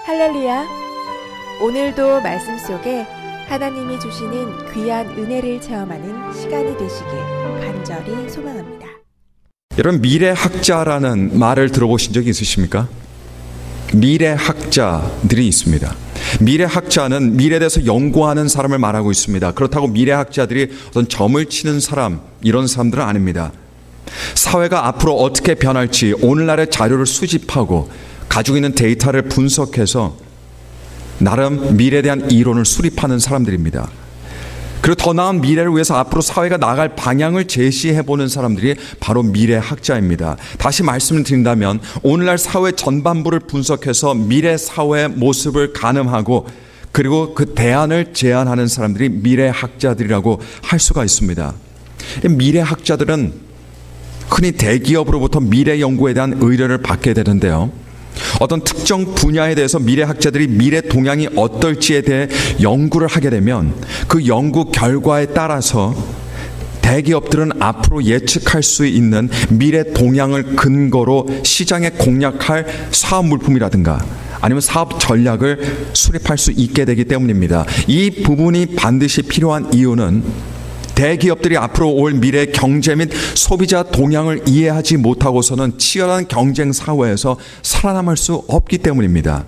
할렐루야! 오늘도 말씀 속에 하나님이 주시는 귀한 은혜를 체험하는 시간이 되시길 간절히 소망합니다. 여러분, 미래학자라는 말을 들어보신 적이 있으십니까? 미래학자들이 있습니다. 미래학자는 미래에 대해서 연구하는 사람을 말하고 있습니다. 그렇다고 미래학자들이 어떤 점을 치는 사람, 이런 사람들은 아닙니다. 사회가 앞으로 어떻게 변할지 오늘날의 자료를 수집하고 가지고 있는 데이터를 분석해서 나름 미래에 대한 이론을 수립하는 사람들입니다. 그리고 더 나은 미래를 위해서 앞으로 사회가 나아갈 방향을 제시해보는 사람들이 바로 미래학자입니다. 다시 말씀을 드린다면 오늘날 사회 전반부를 분석해서 미래 사회의 모습을 가늠하고 그리고 그 대안을 제안하는 사람들이 미래학자들이라고 할 수가 있습니다. 미래학자들은 흔히 대기업으로부터 미래 연구에 대한 의뢰를 받게 되는데요. 어떤 특정 분야에 대해서 미래학자들이 미래 동향이 어떨지에 대해 연구를 하게 되면 그 연구 결과에 따라서 대기업들은 앞으로 예측할 수 있는 미래 동향을 근거로 시장에 공략할 사업 물품이라든가 아니면 사업 전략을 수립할 수 있게 되기 때문입니다. 이 부분이 반드시 필요한 이유는 대기업들이 앞으로 올 미래 경제 및 소비자 동향을 이해하지 못하고서는 치열한 경쟁 사회에서 살아남을 수 없기 때문입니다.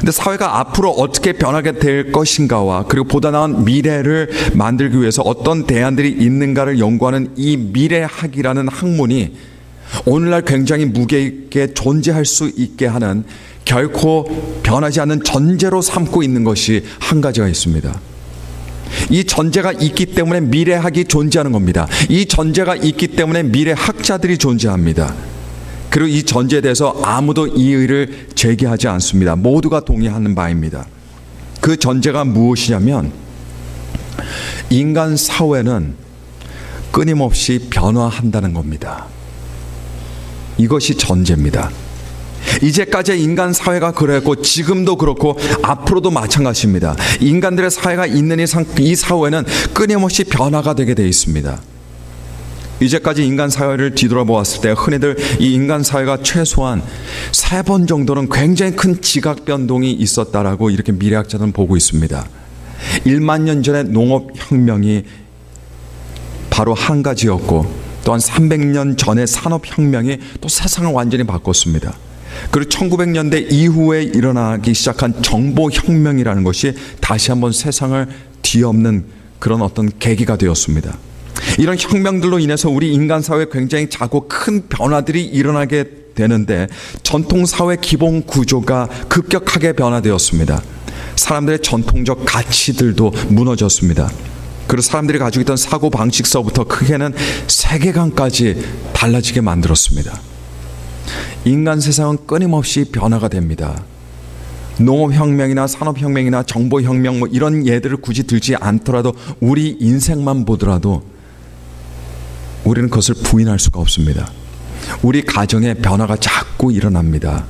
근데 사회가 앞으로 어떻게 변하게 될 것인가와 그리고 보다 나은 미래를 만들기 위해서 어떤 대안들이 있는가를 연구하는 이 미래학이라는 학문이 오늘날 굉장히 무게 있게 존재할 수 있게 하는 결코 변하지 않는 전제로 삼고 있는 것이 한 가지가 있습니다. 이 전제가 있기 때문에 미래학이 존재하는 겁니다. 이 전제가 있기 때문에 미래학자들이 존재합니다. 그리고 이 전제에 대해서 아무도 이의를 제기하지 않습니다. 모두가 동의하는 바입니다. 그 전제가 무엇이냐면 인간 사회는 끊임없이 변화한다는 겁니다. 이것이 전제입니다. 이제까지의 인간 사회가 그랬고 지금도 그렇고 앞으로도 마찬가지입니다. 인간들의 사회가 있는 이상 이 사회는 끊임없이 변화가 되게 되어 있습니다. 이제까지 인간 사회를 뒤돌아보았을 때 흔히들 이 인간 사회가 최소한 3번 정도는 굉장히 큰 지각 변동이 있었다라고 이렇게 미래학자들은 보고 있습니다. 1만 년 전의 농업혁명이 바로 한 가지였고 또한 300년 전의 산업혁명이 또 세상을 완전히 바꿨습니다. 그리고 1900년대 이후에 일어나기 시작한 정보혁명이라는 것이 다시 한번 세상을 뒤엎는 그런 어떤 계기가 되었습니다. 이런 혁명들로 인해서 우리 인간 사회에 굉장히 작고 큰 변화들이 일어나게 되는데 전통사회 기본 구조가 급격하게 변화되었습니다. 사람들의 전통적 가치들도 무너졌습니다. 그리고 사람들이 가지고 있던 사고방식서부터 크게는 세계관까지 달라지게 만들었습니다. 인간 세상은 끊임없이 변화가 됩니다. 농업혁명이나 산업혁명이나 정보혁명 이런 예들을 굳이 들지 않더라도 우리 인생만 보더라도 우리는 그것을 부인할 수가 없습니다. 우리 가정에 변화가 자꾸 일어납니다.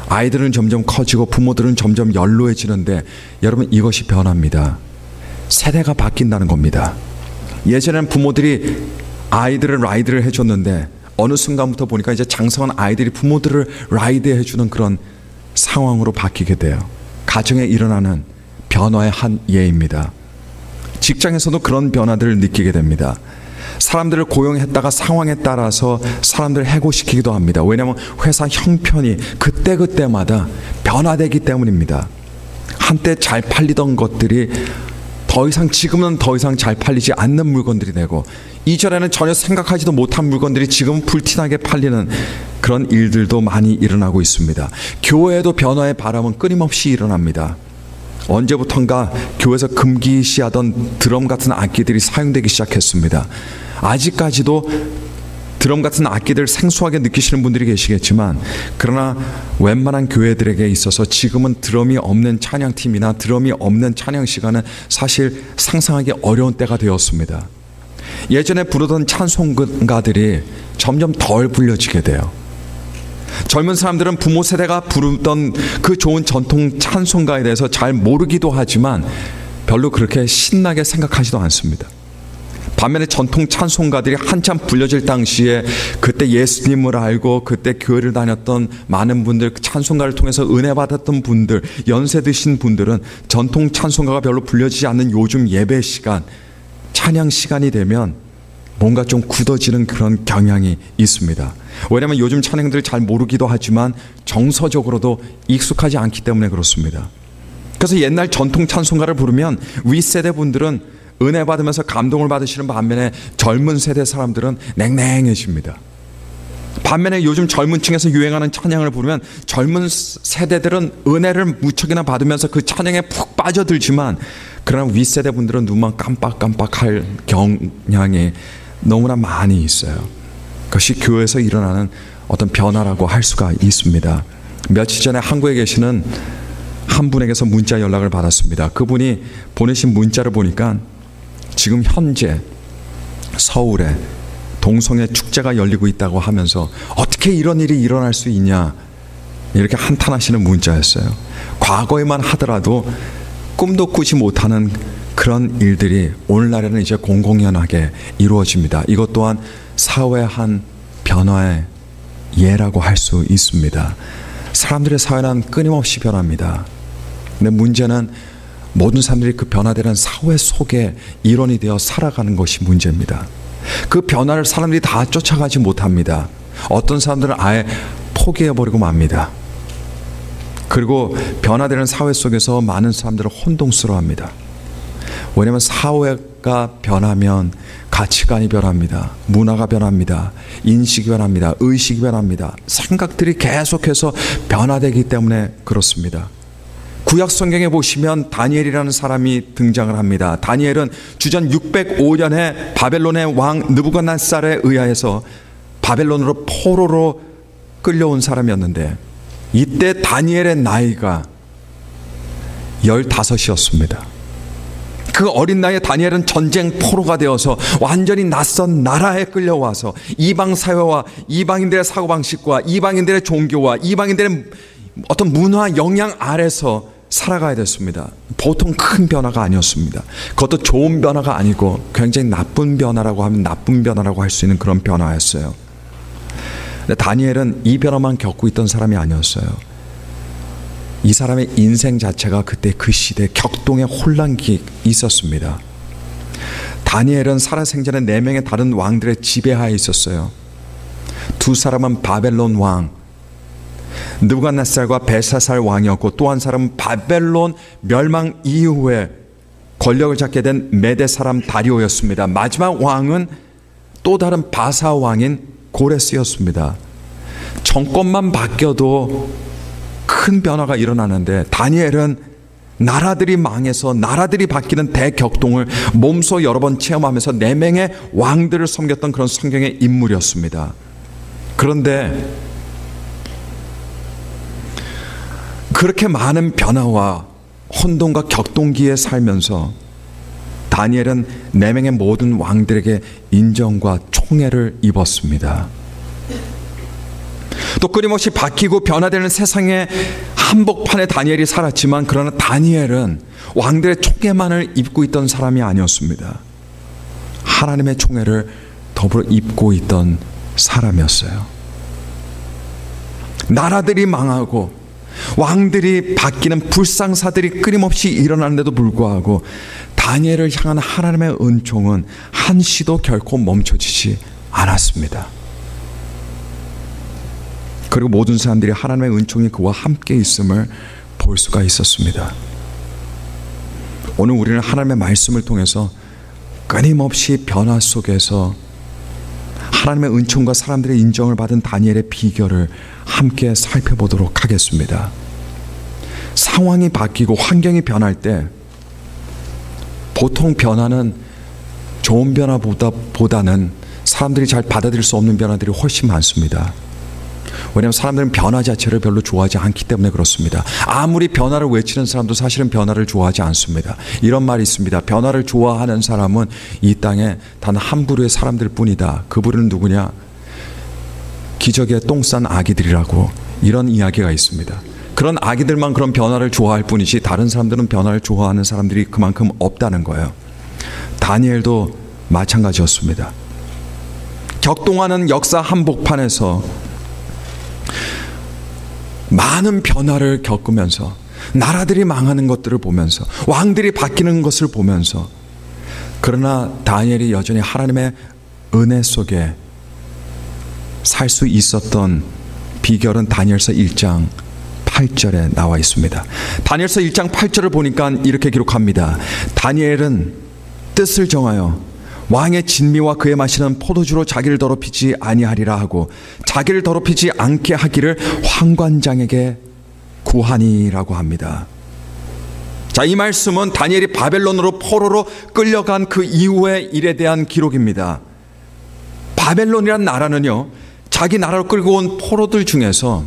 아이들은 점점 커지고 부모들은 점점 연로해지는데 여러분 이것이 변화입니다. 세대가 바뀐다는 겁니다. 예전에는 부모들이 아이들을 라이드를 해줬는데 어느 순간부터 보니까 이제 장성한 아이들이 부모들을 라이드해 주는 그런 상황으로 바뀌게 돼요. 가정에 일어나는 변화의 한 예입니다. 직장에서도 그런 변화들을 느끼게 됩니다. 사람들을 고용했다가 상황에 따라서 사람들을 해고시키기도 합니다. 왜냐하면 회사 형편이 그때그때마다 변화되기 때문입니다. 한때 잘 팔리던 것들이 지금은 더 이상 잘 팔리지 않는 물건들이 되고 이전에는 전혀 생각하지도 못한 물건들이 지금은 불티나게 팔리는 그런 일들도 많이 일어나고 있습니다. 교회에도 변화의 바람은 끊임없이 일어납니다. 언제부턴가 교회에서 금기시하던 드럼 같은 악기들이 사용되기 시작했습니다. 아직까지도 드럼 같은 악기들 생소하게 느끼시는 분들이 계시겠지만 그러나 웬만한 교회들에게 있어서 지금은 드럼이 없는 찬양팀이나 드럼이 없는 찬양 시간은 사실 상상하기 어려운 때가 되었습니다. 예전에 부르던 찬송가들이 점점 덜 불려지게 돼요. 젊은 사람들은 부모 세대가 부르던 그 좋은 전통 찬송가에 대해서 잘 모르기도 하지만 별로 그렇게 신나게 생각하지도 않습니다. 반면에 전통 찬송가들이 한참 불려질 당시에 그때 예수님을 알고 그때 교회를 다녔던 많은 분들, 찬송가를 통해서 은혜 받았던 분들, 연세 드신 분들은 전통 찬송가가 별로 불려지지 않는 요즘 예배 시간, 찬양 시간이 되면 뭔가 좀 굳어지는 그런 경향이 있습니다. 왜냐하면 요즘 찬양들을 잘 모르기도 하지만 정서적으로도 익숙하지 않기 때문에 그렇습니다. 그래서 옛날 전통 찬송가를 부르면 윗세대 분들은 은혜 받으면서 감동을 받으시는 반면에 젊은 세대 사람들은 냉랭해집니다. 반면에 요즘 젊은 층에서 유행하는 찬양을 부르면 젊은 세대들은 은혜를 무척이나 받으면서 그 찬양에 푹 빠져들지만, 그러나 윗세대 분들은 눈만 깜빡깜빡할 경향이 너무나 많이 있어요. 그것이 교회에서 일어나는 어떤 변화라고 할 수가 있습니다. 며칠 전에 한국에 계시는 한 분에게서 문자 연락을 받았습니다. 그분이 보내신 문자를 보니까 지금 현재 서울에 동성애 축제가 열리고 있다고 하면서 어떻게 이런 일이 일어날 수 있냐, 이렇게 한탄하시는 문자였어요. 과거에만 하더라도 꿈도 꾸지 못하는 그런 일들이 오늘날에는 이제 공공연하게 이루어집니다. 이것 또한 사회의 한 변화의 예라고 할 수 있습니다. 사람들의 사회는 끊임없이 변합니다. 근데 문제는 모든 사람들이 그 변화되는 사회 속에 일원이 되어 살아가는 것이 문제입니다. 그 변화를 사람들이 다 쫓아가지 못합니다. 어떤 사람들은 아예 포기해버리고 맙니다. 그리고 변화되는 사회 속에서 많은 사람들을 혼동스러워합니다. 왜냐하면 사회가 변하면 가치관이 변합니다. 문화가 변합니다. 인식이 변합니다. 의식이 변합니다. 생각들이 계속해서 변화되기 때문에 그렇습니다. 구약 성경에 보시면 다니엘이라는 사람이 등장을 합니다. 다니엘은 주전 605년에 바벨론의 왕 느부갓네살에 의하여서 바벨론으로 포로로 끌려온 사람이었는데, 이때 다니엘의 나이가 15이었습니다. 그 어린 나이에 다니엘은 전쟁 포로가 되어서 완전히 낯선 나라에 끌려와서 이방 사회와 이방인들의 사고방식과 이방인들의 종교와 이방인들의 어떤 문화 영향 아래서 살아가야 됐습니다. 보통 큰 변화가 아니었습니다. 그것도 좋은 변화가 아니고 굉장히 나쁜 변화라고 하면 나쁜 변화라고 할 수 있는 그런 변화였어요. 근데 다니엘은 이 변화만 겪고 있던 사람이 아니었어요. 이 사람의 인생 자체가 그때 그 시대 격동의 혼란기 있었습니다. 다니엘은 살아생전에 4명의 다른 왕들의 지배하에 있었어요. 2사람은 바벨론 왕 느부갓네살과 벨사살 왕이었고, 또 한 사람은 바벨론 멸망 이후에 권력을 잡게 된 메대 사람 다리오였습니다. 마지막 왕은 또 다른 바사 왕인 고레스였습니다. 정권만 바뀌어도 큰 변화가 일어나는데, 다니엘은 나라들이 망해서 나라들이 바뀌는 대격동을 몸소 여러 번 체험하면서 4명의 왕들을 섬겼던 그런 성경의 인물이었습니다. 그런데 그렇게 많은 변화와 혼돈과 격동기에 살면서 다니엘은 4명의 모든 왕들에게 인정과 총애를 입었습니다. 또 끊임없이 바뀌고 변화되는 세상의 한복판에 다니엘이 살았지만, 그러나 다니엘은 왕들의 총애만을 입고 있던 사람이 아니었습니다. 하나님의 총애를 더불어 입고 있던 사람이었어요. 나라들이 망하고 왕들이 바뀌는 불상사들이 끊임없이 일어나는데도 불구하고 다니엘을 향한 하나님의 은총은 한시도 결코 멈춰지지 않았습니다. 그리고 모든 사람들이 하나님의 은총이 그와 함께 있음을 볼 수가 있었습니다. 오늘 우리는 하나님의 말씀을 통해서 끊임없이 변화 속에서 하나님의 은총과 사람들의 인정을 받은 다니엘의 비결을 함께 살펴보도록 하겠습니다. 상황이 바뀌고 환경이 변할 때 보통 변화는 좋은 변화보다는 사람들이 잘 받아들일 수 없는 변화들이 훨씬 많습니다. 왜냐하면 사람들은 변화 자체를 별로 좋아하지 않기 때문에 그렇습니다. 아무리 변화를 외치는 사람도 사실은 변화를 좋아하지 않습니다. 이런 말이 있습니다. 변화를 좋아하는 사람은 이 땅에 단 한 부류의 사람들 뿐이다. 그 부류는 누구냐? 기저귀에 똥 싼 아기들이라고, 이런 이야기가 있습니다. 그런 아기들만 그런 변화를 좋아할 뿐이지 다른 사람들은 변화를 좋아하는 사람들이 그만큼 없다는 거예요. 다니엘도 마찬가지였습니다. 격동하는 역사 한복판에서 많은 변화를 겪으면서 나라들이 망하는 것들을 보면서 왕들이 바뀌는 것을 보면서 그러나 다니엘이 여전히 하나님의 은혜 속에 살 수 있었던 비결은 다니엘서 1장 8절에 나와 있습니다. 다니엘서 1장 8절을 보니까 이렇게 기록합니다. 다니엘은 뜻을 정하여 왕의 진미와 그의 마시는 포도주로 자기를 더럽히지 아니하리라 하고 자기를 더럽히지 않게 하기를 환관장에게 구하니라고 합니다. 자, 이 말씀은 다니엘이 바벨론으로 포로로 끌려간 그 이후의 일에 대한 기록입니다. 바벨론이란 나라는요, 자기 나라로 끌고 온 포로들 중에서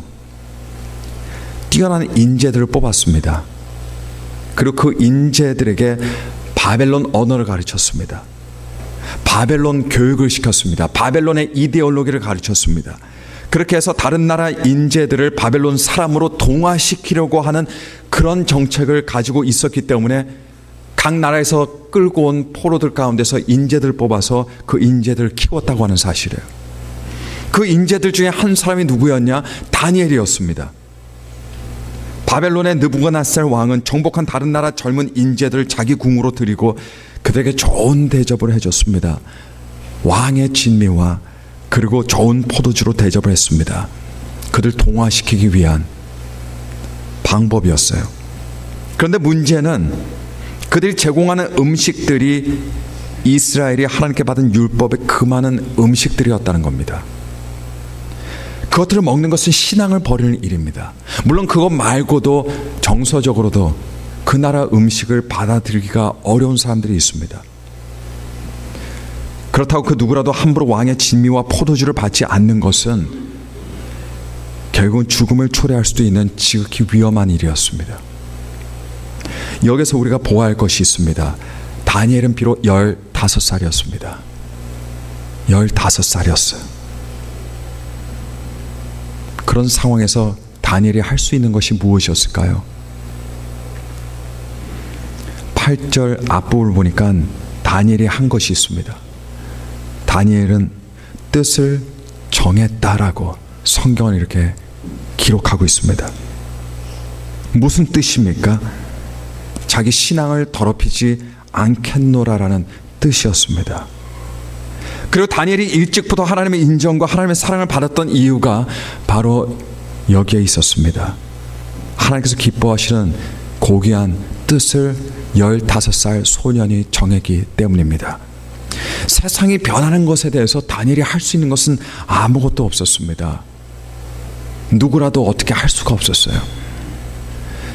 뛰어난 인재들을 뽑았습니다. 그리고 그 인재들에게 바벨론 언어를 가르쳤습니다. 바벨론 교육을 시켰습니다. 바벨론의 이데올로기를 가르쳤습니다. 그렇게 해서 다른 나라 인재들을 바벨론 사람으로 동화시키려고 하는 그런 정책을 가지고 있었기 때문에 각 나라에서 끌고 온 포로들 가운데서 인재들 뽑아서 그 인재들을 키웠다고 하는 사실이에요. 그 인재들 중에 한 사람이 누구였냐? 다니엘이었습니다. 바벨론의 느부갓네살 왕은 정복한 다른 나라 젊은 인재들을 자기 궁으로 들이고 그들에게 좋은 대접을 해줬습니다. 왕의 진미와 그리고 좋은 포도주로 대접을 했습니다. 그들 동화시키기 위한 방법이었어요. 그런데 문제는 그들이 제공하는 음식들이 이스라엘이 하나님께 받은 율법의 그 많은 음식들이었다는 겁니다. 그것들을 먹는 것은 신앙을 버리는 일입니다. 물론 그것 말고도 정서적으로도 그 나라 음식을 받아들이기가 어려운 사람들이 있습니다. 그렇다고 그 누구라도 함부로 왕의 진미와 포도주를 받지 않는 것은 결국은 죽음을 초래할 수도 있는 지극히 위험한 일이었습니다. 여기서 우리가 보아야 할 것이 있습니다. 다니엘은 비록 15살이었습니다. 15살이었어요. 그런 상황에서 다니엘이 할 수 있는 것이 무엇이었을까요? 8절 앞부분을 보니까 다니엘이 한 것이 있습니다. 다니엘은 뜻을 정했다라고 성경은 이렇게 기록하고 있습니다. 무슨 뜻입니까? 자기 신앙을 더럽히지 않겠노라라는 뜻이었습니다. 그리고 다니엘이 일찍부터 하나님의 인정과 하나님의 사랑을 받았던 이유가 바로 여기에 있었습니다. 하나님께서 기뻐하시는 고귀한 뜻을 15살 소년이 정했기 때문입니다. 세상이 변하는 것에 대해서 다니엘이 할 수 있는 것은 아무것도 없었습니다. 누구라도 어떻게 할 수가 없었어요.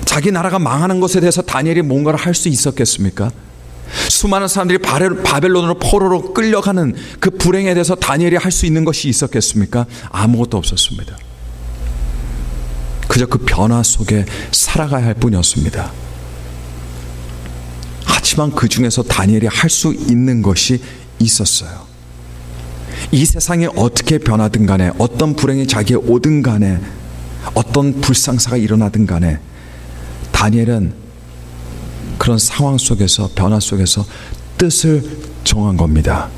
자기 나라가 망하는 것에 대해서 다니엘이 뭔가를 할 수 있었겠습니까? 수많은 사람들이 바벨론으로 포로로 끌려가는 그 불행에 대해서 다니엘이 할 수 있는 것이 있었겠습니까? 아무것도 없었습니다. 그저 그 변화 속에 살아가야 할 뿐이었습니다. 하지만 그 중에서 다니엘이 할 수 있는 것이 있었어요. 이 세상이 어떻게 변하든 간에, 어떤 불행이 자기에 오든 간에, 어떤 불상사가 일어나든 간에 다니엘은 그런 상황 속에서, 변화 속에서 뜻을 정한 겁니다.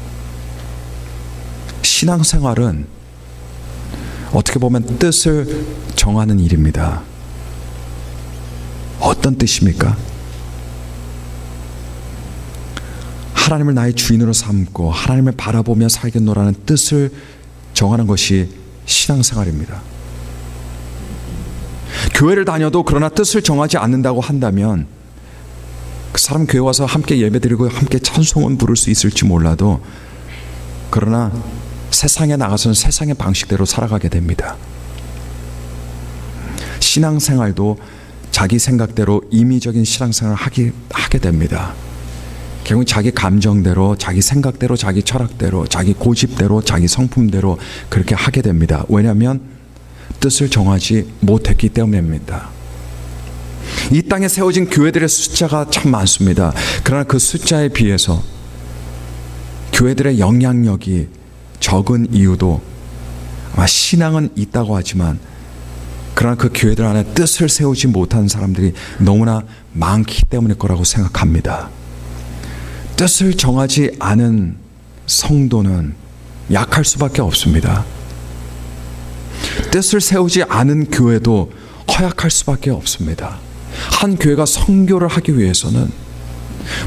신앙생활은 어떻게 보면 뜻을 정하는 일입니다. 어떤 뜻입니까? 하나님을 나의 주인으로 삼고 하나님을 바라보며 살겠노라는 뜻을 정하는 것이 신앙생활입니다. 교회를 다녀도 그러나 뜻을 정하지 않는다고 한다면 그 사람 교회 와서 함께 예배드리고 함께 찬송은 부를 수 있을지 몰라도 그러나 세상에 나가서는 세상의 방식대로 살아가게 됩니다. 신앙생활도 자기 생각대로 임의적인 신앙생활을 하게 됩니다. 결국 자기 감정대로, 자기 생각대로, 자기 철학대로, 자기 고집대로, 자기 성품대로 그렇게 하게 됩니다. 왜냐하면 뜻을 정하지 못했기 때문입니다. 이 땅에 세워진 교회들의 숫자가 참 많습니다. 그러나 그 숫자에 비해서 교회들의 영향력이 적은 이유도 아마 신앙은 있다고 하지만 그러나 그 교회들 안에 뜻을 세우지 못한 사람들이 너무나 많기 때문일 거라고 생각합니다. 뜻을 정하지 않은 성도는 약할 수밖에 없습니다. 뜻을 세우지 않은 교회도 허약할 수밖에 없습니다. 한 교회가 선교를 하기 위해서는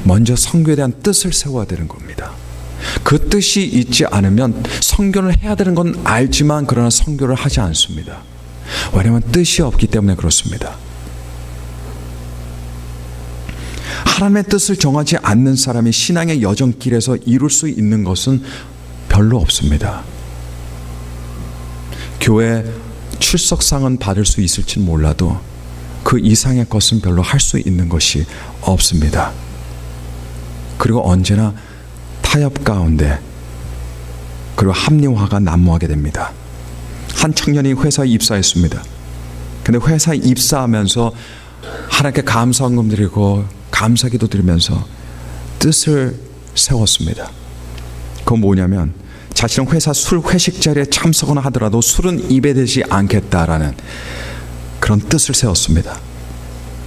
먼저 선교에 대한 뜻을 세워야 되는 겁니다. 그 뜻이 있지 않으면 선교를 해야 되는 건 알지만 그러나 선교를 하지 않습니다. 왜냐하면 뜻이 없기 때문에 그렇습니다. 하나님의 뜻을 정하지 않는 사람이 신앙의 여정길에서 이룰 수 있는 것은 별로 없습니다. 교회 출석상은 받을 수 있을지는 몰라도 그 이상의 것은 별로 할 수 있는 것이 없습니다. 그리고 언제나 타협 가운데 그리고 합리화가 난무하게 됩니다. 한 청년이 회사에 입사했습니다. 근데 회사에 입사하면서 하나님께 감사헌금 드리고 감사기도 드리면서 뜻을 세웠습니다. 그건 뭐냐면 자신은 회사 술 회식 자리에 참석은 하더라도 술은 입에 대지 않겠다라는 그런 뜻을 세웠습니다.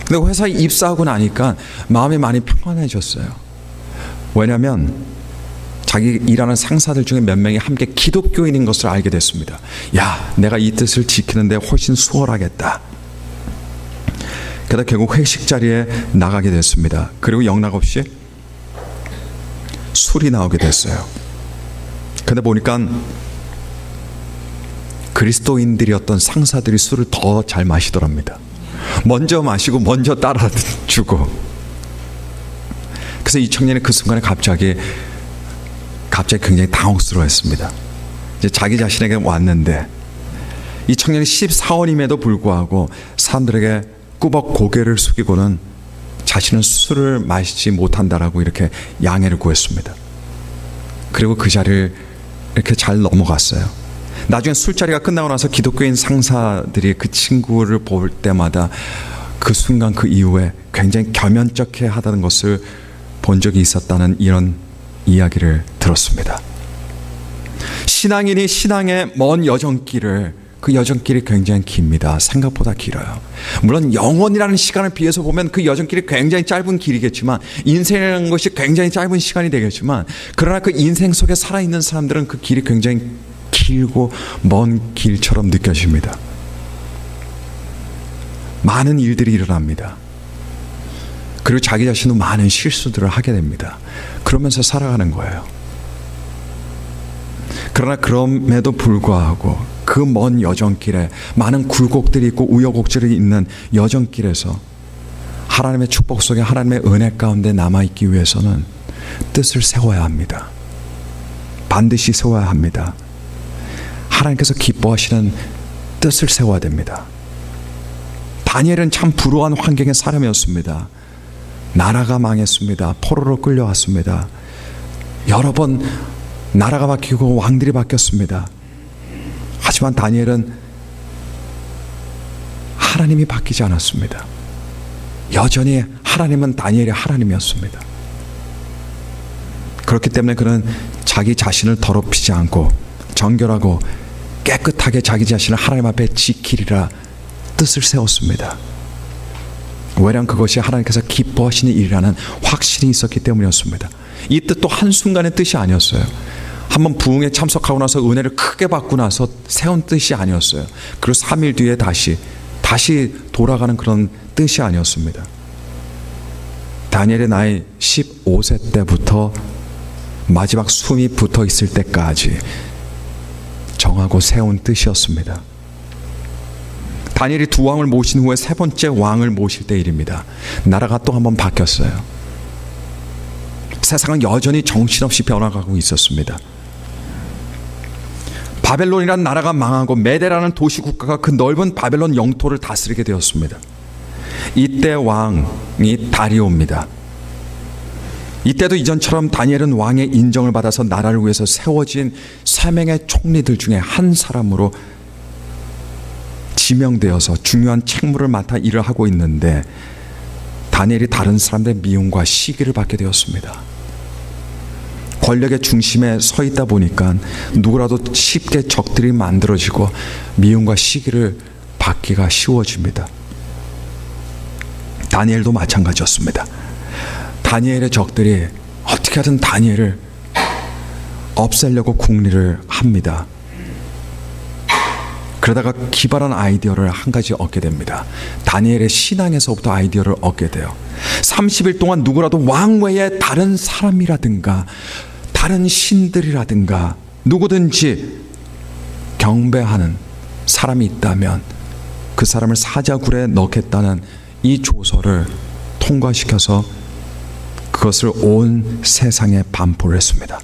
근데 회사에 입사하고 나니까 마음이 많이 평안해졌어요. 왜냐하면 자기 일하는 상사들 중에 몇 명이 함께 기독교인인 것을 알게 됐습니다. 야, 내가 이 뜻을 지키는데 훨씬 수월하겠다. 그러다 결국 회식 자리에 나가게 됐습니다. 그리고 영락없이 술이 나오게 됐어요. 근데 보니까 그리스도인들이었던 상사들이 술을 더 잘 마시더랍니다. 먼저 마시고 먼저 따라주고. 그래서 이 청년이 그 순간에 갑자기 굉장히 당혹스러워했습니다. 이제 자기 자신에게 왔는데 이 청년이 14원임에도 불구하고 사람들에게 꾸벅 고개를 숙이고는 자신은 술을 마시지 못한다라고 이렇게 양해를 구했습니다. 그리고 그 자리를 이렇게 잘 넘어갔어요. 나중에 술자리가 끝나고 나서 기독교인 상사들이 그 친구를 볼 때마다 그 순간 그 이후에 굉장히 겸연쩍게 하다는 것을 본 적이 있었다는 이런 이야기를 들었습니다. 신앙인이 신앙의 먼 여정길을 그 여정길이 굉장히 깁니다. 생각보다 길어요. 물론 영원이라는 시간을 비해서 보면 그 여정길이 굉장히 짧은 길이겠지만 인생이라는 것이 굉장히 짧은 시간이 되겠지만 그러나 그 인생 속에 살아있는 사람들은 그 길이 굉장히 길고 먼 길처럼 느껴집니다. 많은 일들이 일어납니다. 그리고 자기 자신도 많은 실수들을 하게 됩니다. 그러면서 살아가는 거예요. 그러나 그럼에도 불구하고 그 먼 여정길에 많은 굴곡들이 있고 우여곡절이 있는 여정길에서 하나님의 축복 속에 하나님의 은혜 가운데 남아있기 위해서는 뜻을 세워야 합니다. 반드시 세워야 합니다. 하나님께서 기뻐하시는 뜻을 세워야 됩니다. 다니엘은 참 불우한 환경의 사람이었습니다. 나라가 망했습니다. 포로로 끌려왔습니다. 여러 번 나라가 바뀌고 왕들이 바뀌었습니다. 하지만 다니엘은 하나님이 바뀌지 않았습니다. 여전히 하나님은 다니엘의 하나님이었습니다. 그렇기 때문에 그는 자기 자신을 더럽히지 않고 정결하고 깨끗하게 자기 자신을 하나님 앞에 지키리라 뜻을 세웠습니다. 왜냐하면 그것이 하나님께서 기뻐하시는 일이라는 확신이 있었기 때문이었습니다. 이 뜻도 한순간의 뜻이 아니었어요. 한번 부흥에 참석하고 나서 은혜를 크게 받고 나서 세운 뜻이 아니었어요. 그리고 3일 뒤에 다시 돌아가는 그런 뜻이 아니었습니다. 다니엘의 나이 15세 때부터 마지막 숨이 붙어 있을 때까지 정하고 세운 뜻이었습니다. 다니엘이 두 왕을 모신 후에 세 번째 왕을 모실 때 일입니다. 나라가 또 한번 바뀌었어요. 세상은 여전히 정신없이 변화가고 있었습니다. 바벨론이라는 나라가 망하고 메데라는 도시국가가 그 넓은 바벨론 영토를 다스리게 되었습니다. 이때 왕이 다리오입니다. 이때도 이전처럼 다니엘은 왕의 인정을 받아서 나라를 위해서 세워진 3명의 총리들 중에 한 사람으로 지명되어서 중요한 책무를 맡아 일을 하고 있는데 다니엘이 다른 사람들의 미움과 시기를 받게 되었습니다. 권력의 중심에 서 있다 보니까 누구라도 쉽게 적들이 만들어지고 미움과 시기를 받기가 쉬워집니다. 다니엘도 마찬가지였습니다. 다니엘의 적들이 어떻게 하든 다니엘을 없애려고 궁리를 합니다. 그러다가 기발한 아이디어를 한 가지 얻게 됩니다. 다니엘의 신앙에서부터 아이디어를 얻게 돼요. 30일 동안 누구라도 왕 외에 다른 사람이라든가 다른 신들이라든가 누구든지 경배하는 사람이 있다면 그 사람을 사자굴에 넣겠다는 이 조서를 통과시켜서 그것을 온 세상에 반포를 했습니다.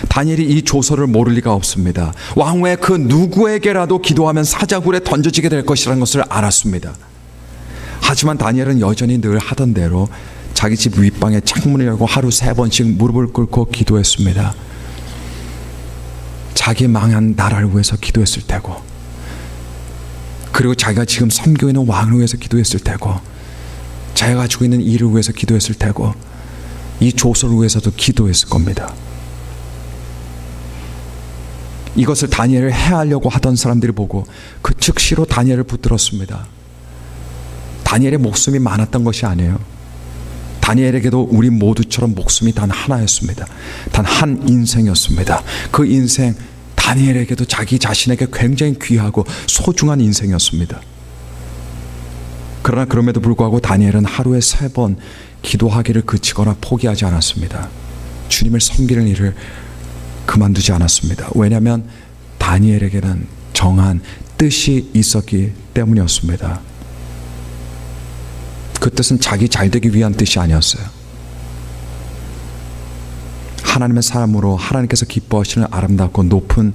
다니엘이 이 조서를 모를 리가 없습니다. 왕 외 그 누구에게라도 기도하면 사자굴에 던져지게 될 것이라는 것을 알았습니다. 하지만 다니엘은 여전히 늘 하던 대로 자기 집 윗방에 창문을 열고 하루 3번씩 무릎을 꿇고 기도했습니다. 자기 망한 나라를 위해서 기도했을 테고, 그리고 자기가 지금 섬기고 있는 왕을 위해서 기도했을 테고, 자기가 가지고 있는 일을 위해서 기도했을 테고, 이 조서를 위해서도 기도했을 겁니다. 이것을 다니엘을 해하려고 하던 사람들이 보고 그 즉시로 다니엘을 붙들었습니다. 다니엘의 목숨이 많았던 것이 아니에요. 다니엘에게도 우리 모두처럼 목숨이 단 하나였습니다. 단 한 인생이었습니다. 그 인생, 다니엘에게도 자기 자신에게 굉장히 귀하고 소중한 인생이었습니다. 그러나 그럼에도 불구하고 다니엘은 하루에 3번 기도하기를 그치거나 포기하지 않았습니다. 주님을 섬기는 일을 그만두지 않았습니다. 왜냐하면 다니엘에게는 정한 뜻이 있었기 때문이었습니다. 그 뜻은 자기 잘되기 위한 뜻이 아니었어요. 하나님의 사람으로 하나님께서 기뻐하시는 아름답고 높은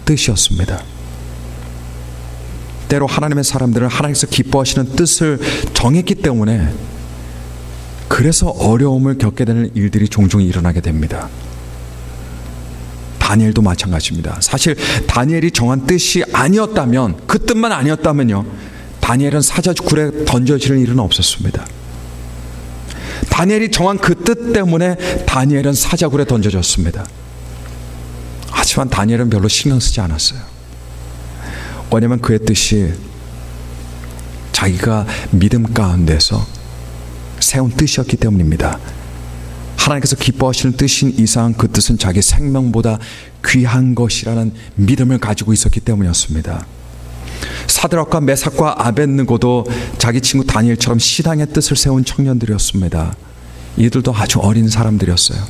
뜻이었습니다. 때로 하나님의 사람들은 하나님께서 기뻐하시는 뜻을 정했기 때문에 그래서 어려움을 겪게 되는 일들이 종종 일어나게 됩니다. 다니엘도 마찬가지입니다. 사실 다니엘이 정한 뜻이 아니었다면, 그 뜻만 아니었다면요, 다니엘은 사자굴에 던져질 일은 없었습니다. 다니엘이 정한 그 뜻 때문에 다니엘은 사자굴에 던져졌습니다. 하지만 다니엘은 별로 신경 쓰지 않았어요. 왜냐하면 그의 뜻이 자기가 믿음 가운데서 세운 뜻이었기 때문입니다. 하나님께서 기뻐하시는 뜻인 이상 그 뜻은 자기 생명보다 귀한 것이라는 믿음을 가지고 있었기 때문이었습니다. 사드락과 메삭과 아벳느고도 자기 친구 다니엘처럼 신앙의 뜻을 세운 청년들이었습니다. 이들도 아주 어린 사람들이었어요.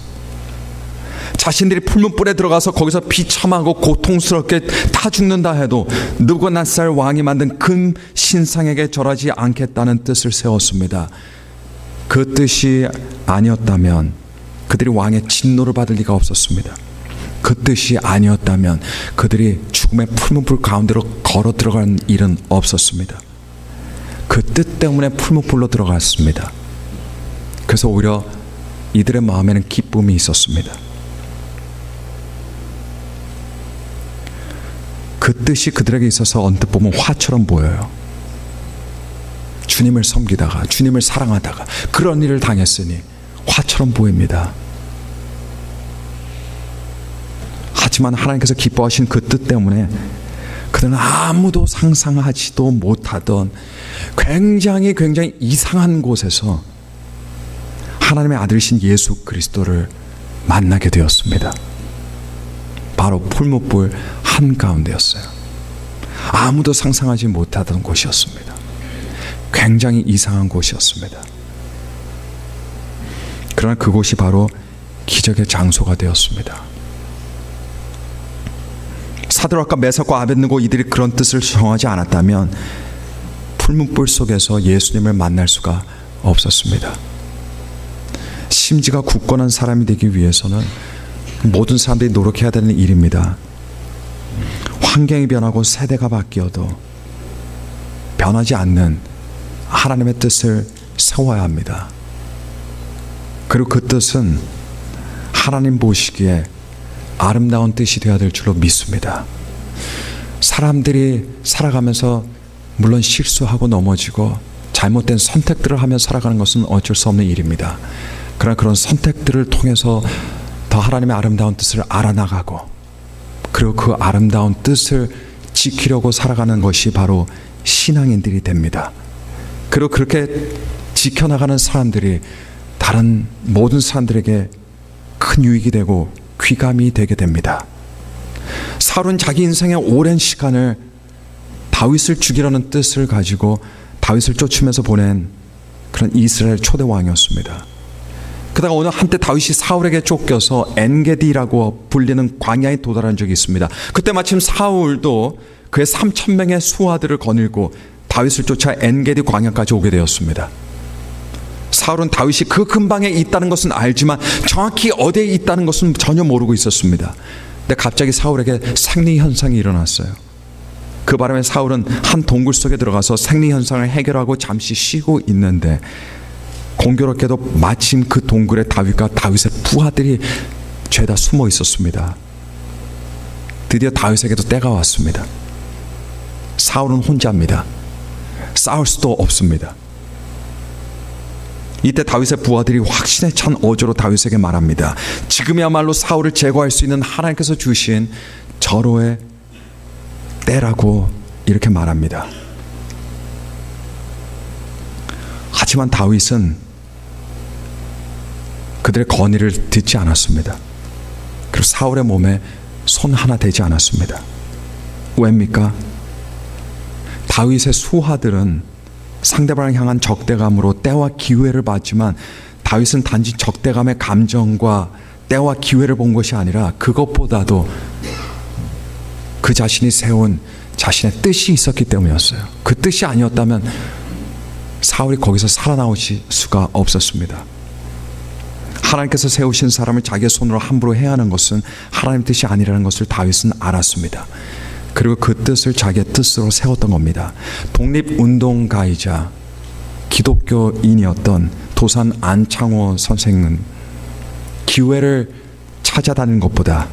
자신들이 풀문불에 들어가서 거기서 비참하고 고통스럽게 타 죽는다 해도 느부갓네살 왕이 만든 금 신상에게 절하지 않겠다는 뜻을 세웠습니다. 그 뜻이 아니었다면 그들이 왕의 진노를 받을 리가 없었습니다. 그 뜻이 아니었다면 그들이 죽음의 풀문불 가운데로 걸어 들어간 일은 없었습니다. 그 뜻 때문에 풀문불로 들어갔습니다. 그래서 오히려 이들의 마음에는 기쁨이 있었습니다. 그 뜻이 그들에게 있어서 언뜻 보면 화처럼 보여요. 주님을 섬기다가, 주님을 사랑하다가 그런 일을 당했으니 화처럼 보입니다. 하지만 하나님께서 기뻐하신 그 뜻 때문에 그들은 아무도 상상하지도 못하던 굉장히 이상한 곳에서 하나님의 아들이신 예수 그리스도를 만나게 되었습니다. 바로 풀무불 한가운데였어요. 아무도 상상하지 못하던 곳이었습니다. 굉장히 이상한 곳이었습니다. 그러나 그곳이 바로 기적의 장소가 되었습니다. 사드락과 메삭과 아벳느고 이들이 그런 뜻을 정하지 않았다면 풀문불 속에서 예수님을 만날 수가 없었습니다. 심지가 굳건한 사람이 되기 위해서는 모든 사람들이 노력해야 되는 일입니다. 환경이 변하고 세대가 바뀌어도 변하지 않는 하나님의 뜻을 세워야 합니다. 그리고 그 뜻은 하나님 보시기에 아름다운 뜻이 되어야 될 줄로 믿습니다. 사람들이 살아가면서 물론 실수하고 넘어지고 잘못된 선택들을 하며 살아가는 것은 어쩔 수 없는 일입니다. 그러나 그런 선택들을 통해서 더 하나님의 아름다운 뜻을 알아나가고 그리고 그 아름다운 뜻을 지키려고 살아가는 것이 바로 신앙인들이 됩니다. 그리고 그렇게 지켜나가는 사람들이 다른 모든 사람들에게 큰 유익이 되고 귀감이 되게 됩니다. 사울은 자기 인생의 오랜 시간을 다윗을 죽이려는 뜻을 가지고 다윗을 쫓으면서 보낸 그런 이스라엘 초대 왕이었습니다. 그러다가 어느 한때 다윗이 사울에게 쫓겨서 엔게디라고 불리는 광야에 도달한 적이 있습니다. 그때 마침 사울도 그의 3,000명의 수하들을 거닐고 다윗을 쫓아 엔게디 광야까지 오게 되었습니다. 사울은 다윗이 그 근방에 있다는 것은 알지만 정확히 어디에 있다는 것은 전혀 모르고 있었습니다. 근데 갑자기 사울에게 생리 현상이 일어났어요. 그 바람에 사울은 한 동굴 속에 들어가서 생리 현상을 해결하고 잠시 쉬고 있는데 공교롭게도 마침 그 동굴에 다윗과 다윗의 부하들이 죄다 숨어 있었습니다. 드디어 다윗에게도 때가 왔습니다. 사울은 혼자입니다. 싸울 수도 없습니다. 이때 다윗의 부하들이 확신에 찬 어조로 다윗에게 말합니다. 지금이야말로 사울을 제거할 수 있는 하나님께서 주신 절호의 때라고 이렇게 말합니다. 하지만 다윗은 그들의 건의를 듣지 않았습니다. 그리고 사울의 몸에 손 하나 대지 않았습니다. 왜입니까? 다윗의 수하들은 상대방을 향한 적대감으로 때와 기회를 봤지만 다윗은 단지 적대감의 감정과 때와 기회를 본 것이 아니라 그것보다도 그 자신이 세운 자신의 뜻이 있었기 때문이었어요. 그 뜻이 아니었다면 사울이 거기서 살아나오실 수가 없었습니다. 하나님께서 세우신 사람을 자기의 손으로 함부로 해야 하는 것은 하나님 뜻이 아니라는 것을 다윗은 알았습니다. 그리고 그 뜻을 자기의 뜻으로 세웠던 겁니다. 독립운동가이자 기독교인이었던 도산 안창호 선생은 기회를 찾아다니는 것보다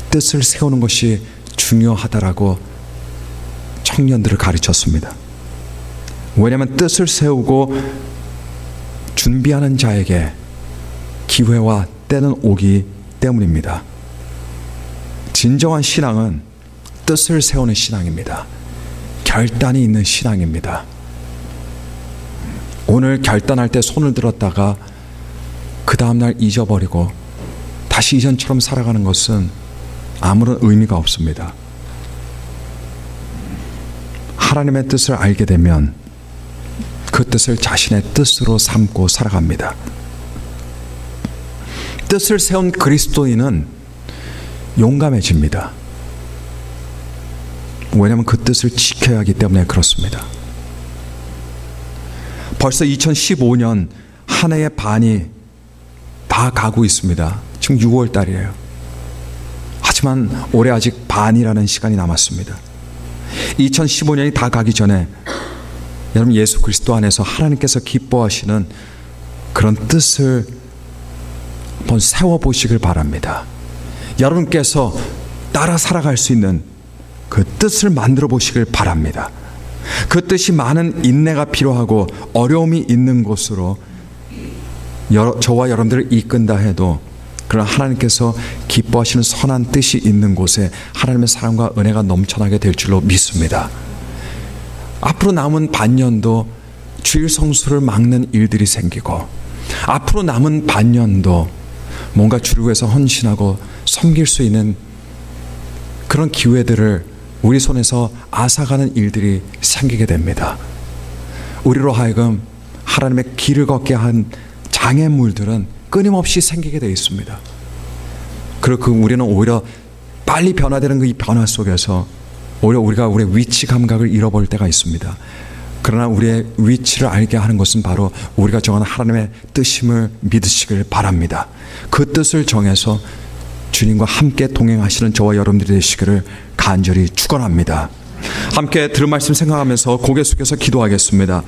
뜻을 세우는 것이 중요하다라고 청년들을 가르쳤습니다. 왜냐하면 뜻을 세우고 준비하는 자에게 기회와 때는 오기 때문입니다. 진정한 신앙은 뜻을 세우는 신앙입니다. 결단이 있는 신앙입니다. 오늘 결단할 때 손을 들었다가 그 다음날 잊어버리고 다시 이전처럼 살아가는 것은 아무런 의미가 없습니다. 하나님의 뜻을 알게 되면 그 뜻을 자신의 뜻으로 삼고 살아갑니다. 뜻을 세운 그리스도인은 용감해집니다. 왜냐하면 그 뜻을 지켜야 하기 때문에 그렇습니다. 벌써 2015년 한 해의 반이 다 가고 있습니다. 지금 6월 달이에요. 하지만 올해 아직 반이라는 시간이 남았습니다. 2015년이 다 가기 전에 여러분 예수 그리스도 안에서 하나님께서 기뻐하시는 그런 뜻을 한번 세워보시길 바랍니다. 여러분께서 따라 살아갈 수 있는 그 뜻을 만들어 보시길 바랍니다. 그 뜻이 많은 인내가 필요하고 어려움이 있는 곳으로 저와 여러분들을 이끈다 해도 그러나 하나님께서 기뻐하시는 선한 뜻이 있는 곳에 하나님의 사랑과 은혜가 넘쳐나게 될 줄로 믿습니다. 앞으로 남은 반년도 주일 성수를 막는 일들이 생기고 앞으로 남은 반년도 뭔가 주를 위해서 헌신하고 섬길 수 있는 그런 기회들을 우리 손에서 앗아가는 일들이 생기게 됩니다. 우리로 하여금 하나님의 길을 걷게 한 장애물들은 끊임없이 생기게 되어 있습니다. 그리고 우리는 오히려 빨리 변화되는 그 이 변화 속에서 오히려 우리가 우리의 위치 감각을 잃어버릴 때가 있습니다. 그러나 우리의 위치를 알게 하는 것은 바로 우리가 정한 하나님의 뜻임을 믿으시길 바랍니다. 그 뜻을 정해서 주님과 함께 동행하시는 저와 여러분들이 되시기를 간절히 축원합니다. 함께 들은 말씀 생각하면서 고개 숙여서 기도하겠습니다.